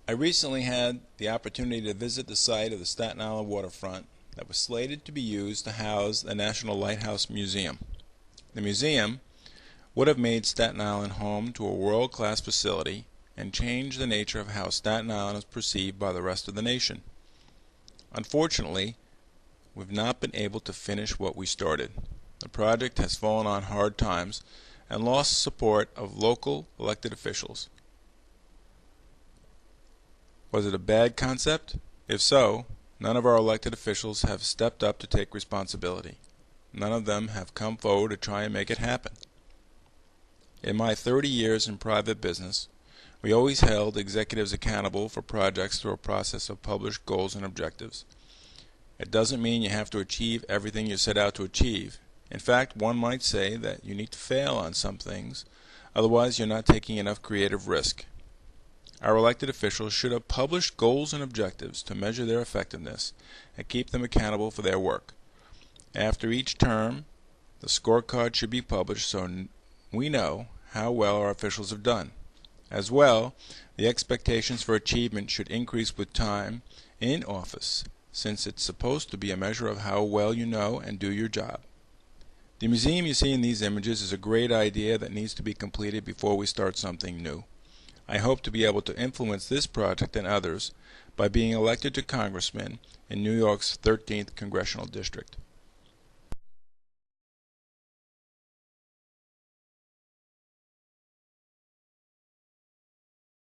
I recently had the opportunity to visit the site of the Staten Island waterfront that was slated to be used to house the National Lighthouse Museum. The museum would have made Staten Island home to a world-class facility and changed the nature of how Staten Island is perceived by the rest of the nation. Unfortunately, we've not been able to finish what we started. The project has fallen on hard times and lost support of local elected officials. Was it a bad concept? If so, none of our elected officials have stepped up to take responsibility. None of them have come forward to try and make it happen. In my 30 years in private business, we always held executives accountable for projects through a process of published goals and objectives. It doesn't mean you have to achieve everything you set out to achieve. In fact, one might say that you need to fail on some things, otherwise you're not taking enough creative risk. Our elected officials should have published goals and objectives to measure their effectiveness and keep them accountable for their work. After each term, the scorecard should be published so we know how well our officials have done. As well, the expectations for achievement should increase with time in office, since it's supposed to be a measure of how well you know and do your job. The museum you see in these images is a great idea that needs to be completed before we start something new. I hope to be able to influence this project and others by being elected to congressman in New York's 13th Congressional District.